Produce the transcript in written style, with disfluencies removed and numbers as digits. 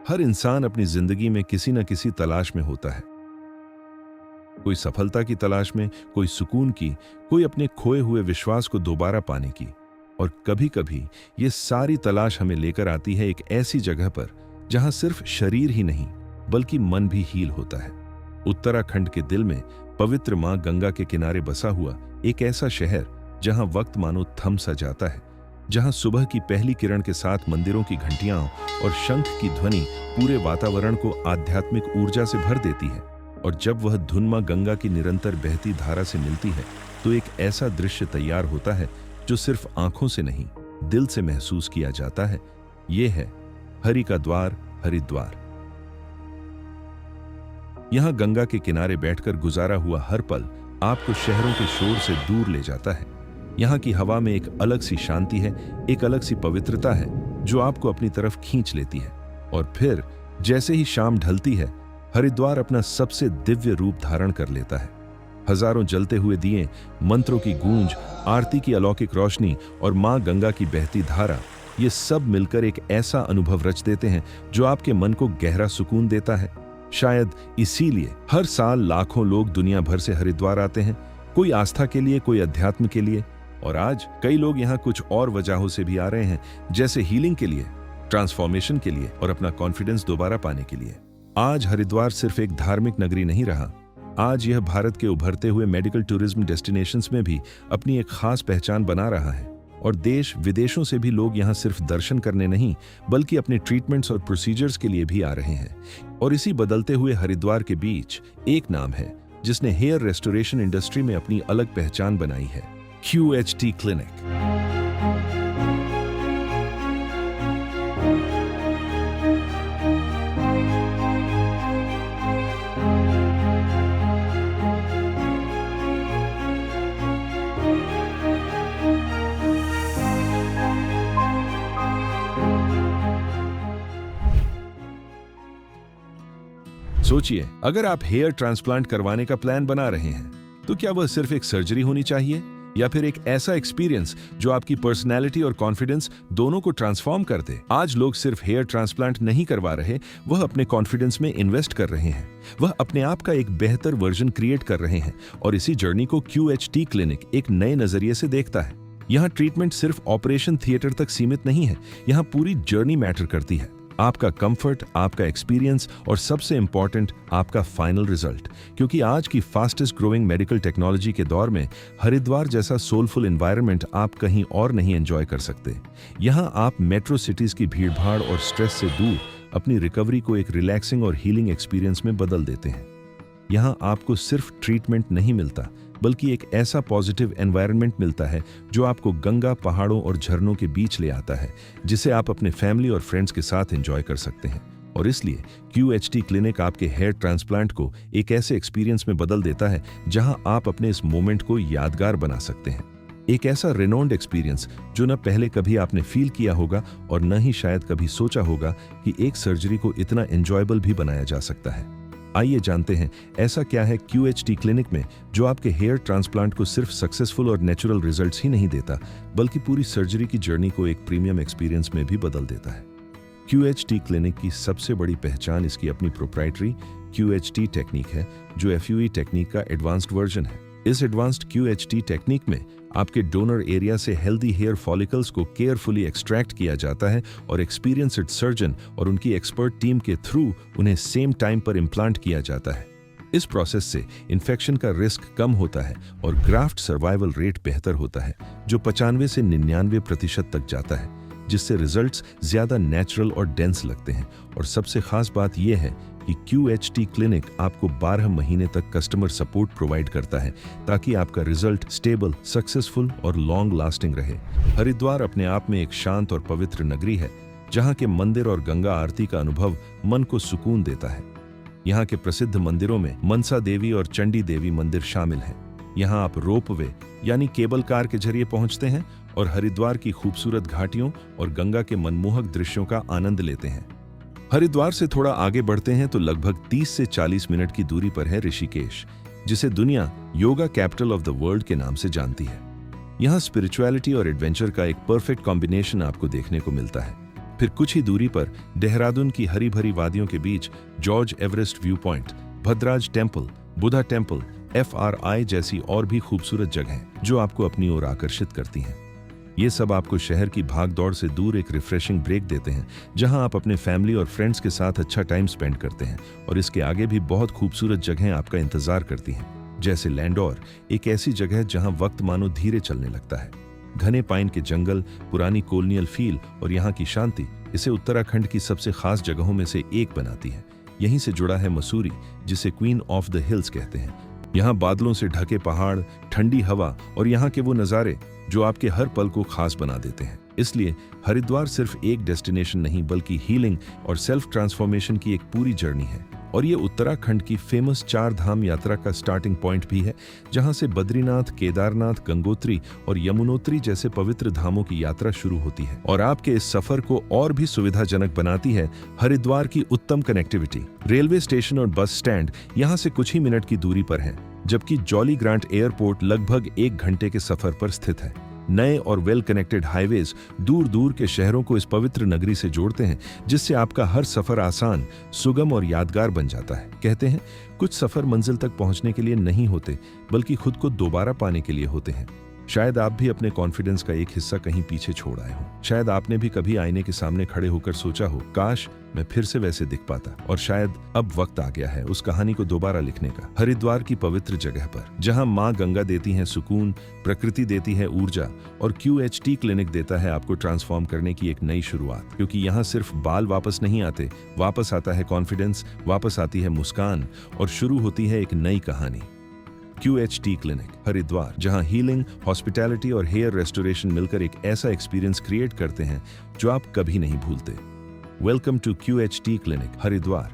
हर इंसान अपनी जिंदगी में किसी न किसी तलाश में होता है। कोई सफलता की तलाश में, कोई सुकून की, कोई अपने खोए हुए विश्वास को दोबारा पाने की। और कभी कभी ये सारी तलाश हमें लेकर आती है एक ऐसी जगह पर जहां सिर्फ शरीर ही नहीं बल्कि मन भी हील होता है। उत्तराखंड के दिल में पवित्र मां गंगा के किनारे बसा हुआ एक ऐसा शहर जहां वक्त मानो थम सा जाता है, जहां सुबह की पहली किरण के साथ मंदिरों की घंटियां और शंख की ध्वनि पूरे वातावरण को आध्यात्मिक ऊर्जा से भर देती है। और जब वह धुन मां गंगा की निरंतर बहती धारा से मिलती है तो एक ऐसा दृश्य तैयार होता है जो सिर्फ आंखों से नहीं दिल से महसूस किया जाता है। यह है हरि का द्वार, हरिद्वार। यहां गंगा के किनारे बैठकर गुजारा हुआ हर पल आपको शहरों के शोर से दूर ले जाता है। यहाँ की हवा में एक अलग सी शांति है, एक अलग सी पवित्रता है जो आपको अपनी तरफ खींच लेती है। और फिर जैसे ही शाम ढलती है, हरिद्वार अपना सबसे दिव्य रूप धारण कर लेता है। हजारों जलते हुए दिए, मंत्रों की गूंज, आरती की अलौकिक रोशनी और मां गंगा की बहती धारा, ये सब मिलकर एक ऐसा अनुभव रच देते हैं जो आपके मन को गहरा सुकून देता है। शायद इसीलिए हर साल लाखों लोग दुनिया भर से हरिद्वार आते हैं, कोई आस्था के लिए, कोई अध्यात्म के लिए। और आज कई लोग यहाँ कुछ और वजहों से भी आ रहे हैं, जैसे हीलिंग के लिए, ट्रांसफॉर्मेशन के लिए और अपना कॉन्फिडेंस दोबारा पाने के लिए। आज हरिद्वार सिर्फ एक धार्मिक नगरी नहीं रहा, आज यह भारत के उभरते हुए मेडिकल टूरिज्म डेस्टिनेशंस में भी अपनी एक खास पहचान बना रहा है। और देश विदेशों से भी लोग यहाँ सिर्फ दर्शन करने नहीं बल्कि अपने ट्रीटमेंट्स और प्रोसीजर्स के लिए भी आ रहे हैं। और इसी बदलते हुए हरिद्वार के बीच एक नाम है जिसने हेयर रेस्टोरेशन इंडस्ट्री में अपनी अलग पहचान बनाई है, QHT क्लिनिक। सोचिए, अगर आप हेयर ट्रांसप्लांट करवाने का प्लान बना रहे हैं तो क्या वह सिर्फ एक सर्जरी होनी चाहिए या फिर एक ऐसा एक्सपीरियंस जो आपकी पर्सनैलिटी और कॉन्फिडेंस दोनों को ट्रांसफॉर्म कर दे? आज लोग सिर्फ हेयर ट्रांसप्लांट नहीं करवा रहे, वह अपने कॉन्फिडेंस में इन्वेस्ट कर रहे हैं, वह अपने आप का एक बेहतर वर्जन क्रिएट कर रहे हैं। और इसी जर्नी को QHT क्लिनिक एक नए नजरिए से देखता है। यहाँ ट्रीटमेंट सिर्फ ऑपरेशन थिएटर तक सीमित नहीं है, यहाँ पूरी जर्नी मैटर करती है। आपका कंफर्ट, आपका एक्सपीरियंस और सबसे इंपॉर्टेंट आपका फाइनल रिजल्ट। क्योंकि आज की फास्टेस्ट ग्रोइंग मेडिकल टेक्नोलॉजी के दौर में हरिद्वार जैसा सोलफुल एनवायरनमेंट आप कहीं और नहीं एंजॉय कर सकते। यहाँ आप मेट्रो सिटीज की भीड़भाड़ और स्ट्रेस से दूर अपनी रिकवरी को एक रिलैक्सिंग और हीलिंग एक्सपीरियंस में बदल देते हैं। यहाँ आपको सिर्फ ट्रीटमेंट नहीं मिलता बल्कि एक ऐसा पॉजिटिव एनवायरनमेंट मिलता है जो आपको गंगा, पहाड़ों और झरनों के बीच ले आता है, जिसे आप अपने फैमिली और फ्रेंड्स के साथ एंजॉय कर सकते हैं। और इसलिए QHT क्लिनिक आपके हेयर ट्रांसप्लांट को एक ऐसे एक्सपीरियंस में बदल देता है जहां आप अपने इस मोमेंट को यादगार बना सकते हैं। एक ऐसा रेनोन्ड एक्सपीरियंस जो न पहले कभी आपने फील किया होगा और न ही शायद कभी सोचा होगा कि एक सर्जरी को इतना एंजॉयबल भी बनाया जा सकता है। आइए जानते हैं ऐसा क्या है QHT क्लिनिक में जो आपके हेयर ट्रांसप्लांट को सिर्फ सक्सेसफुल और नेचुरल रिजल्ट्स ही नहीं देता बल्कि पूरी सर्जरी की जर्नी को एक प्रीमियम एक्सपीरियंस में भी बदल देता है। QHT क्लिनिक की सबसे बड़ी पहचान इसकी अपनी प्रोप्राइटरी QHT टेक्निक है, जो FUE टेक्निक का एडवांस्ड वर्जन है। इस एडवांस्ड QHT टेक्निक में आपके डोनर एरिया से हेल्दी हेयर फॉलिकल्स को केयरफुली एक्सट्रैक्ट किया जाता है और एक्सपीरियंस्ड सर्जन और उनकी एक्सपर्ट टीम के थ्रू उन्हें सेम टाइम पर इम्प्लांट किया जाता है। इस प्रोसेस से इन्फेक्शन का रिस्क कम होता है और ग्राफ्ट सर्वाइवल रेट बेहतर होता है, जो 95 से 99% तक जाता है, जिससे रिजल्ट्स ज्यादा नेचुरल और डेंस लगते हैं। और सबसे खास बात यह है कि QHT क्लिनिक आपको 12 महीने तक कस्टमर सपोर्ट प्रोवाइड करता है ताकि आपका रिजल्ट स्टेबल, सक्सेसफुल और लॉन्ग लास्टिंग रहे। हरिद्वार अपने आप में एक शांत और पवित्र नगरी है जहां के मंदिर और गंगा आरती का अनुभव मन को सुकून देता है। यहाँ के प्रसिद्ध मंदिरों में मनसा देवी और चंडी देवी मंदिर शामिल हैं। यहाँ आप रोपवे यानी केबल कार के जरिए पहुंचते हैं और हरिद्वार की खूबसूरत घाटियों और गंगा के मनमोहक दृश्यों का आनंद लेते हैं। हरिद्वार से थोड़ा आगे बढ़ते हैं तो लगभग 30 से 40 मिनट की दूरी पर है ऋषिकेश, जिसे दुनिया yoga capital of the world के नाम से जानती है। यहाँ स्पिरिचुअलिटी और एडवेंचर का एक परफेक्ट कॉम्बिनेशन आपको देखने को मिलता है। फिर कुछ ही दूरी पर देहरादून की हरी भरी वादियों के बीच George Everest view point, Bhadraj temple, Buddha temple, FRI जैसी और भी खूबसूरत जगहें जो आपको अपनी ओर आकर्षित करती हैं। ये सब आपको शहर की भागदौड़ से दूर एक रिफ्रेशिंग ब्रेक देते हैं, जहां आप अपने फैमिली और फ्रेंड्स के साथ अच्छा टाइम स्पेंड करते हैं। और इसके आगे भी बहुत खूबसूरत जगहें आपका इंतजार करती हैं, जैसे लैंडौर, एक ऐसी जगह जहां वक्त मानो धीरे चलने लगता है। घने पाइन के जंगल, पुरानी कोलोनियल फील और यहाँ की शांति इसे उत्तराखंड की सबसे खास जगहों में से एक बनाती है। यहीं से जुड़ा है मसूरी, जिसे क्वीन ऑफ द हिल्स कहते हैं। यहाँ बादलों से ढके पहाड़, ठंडी हवा और यहाँ के वो नज़ारे जो आपके हर पल को खास बना देते हैं। इसलिए हरिद्वार सिर्फ एक डेस्टिनेशन नहीं, बल्कि हीलिंग और सेल्फ ट्रांसफॉर्मेशन की एक पूरी जर्नी है। और ये उत्तराखंड की फेमस 4 धाम यात्रा का स्टार्टिंग पॉइंट भी है, जहां से बद्रीनाथ, केदारनाथ, गंगोत्री और यमुनोत्री जैसे पवित्र धामों की यात्रा शुरू होती है। और आपके इस सफर को और भी सुविधाजनक बनाती है हरिद्वार की उत्तम कनेक्टिविटी। रेलवे स्टेशन और बस स्टैंड यहाँ से कुछ ही मिनट की दूरी पर है, जबकि जॉली ग्रांट एयरपोर्ट लगभग 1 घंटे के सफर पर स्थित है। नए और वेल कनेक्टेड हाईवेज दूर दूर के शहरों को इस पवित्र नगरी से जोड़ते हैं, जिससे आपका हर सफर आसान, सुगम और यादगार बन जाता है। कहते हैं कुछ सफर मंजिल तक पहुंचने के लिए नहीं होते, बल्कि खुद को दोबारा पाने के लिए होते हैं। शायद आप भी अपने कॉन्फिडेंस का एक हिस्सा कहीं पीछे छोड़ आए हो। शायद आपने भी कभी आईने के सामने खड़े होकर सोचा हो, काश मैं फिर से वैसे दिख पाता। और शायद अब वक्त आ गया है उस कहानी को दोबारा लिखने का। हरिद्वार की पवित्र जगह पर, जहां माँ गंगा देती हैं सुकून, प्रकृति देती है ऊर्जा और QHT क्लिनिक देता है आपको ट्रांसफॉर्म करने की एक नई शुरुआत। क्योंकि यहाँ सिर्फ बाल वापस नहीं आते, वापस आता है कॉन्फिडेंस, वापस आती है मुस्कान और शुरू होती है एक नई कहानी। QHT क्लिनिक हरिद्वार, जहां हीलिंग, हॉस्पिटैलिटी और हेयर रेस्टोरेशन मिलकर एक ऐसा एक्सपीरियंस क्रिएट करते हैं जो आप कभी नहीं भूलते। Welcome to QHT clinic Haridwar.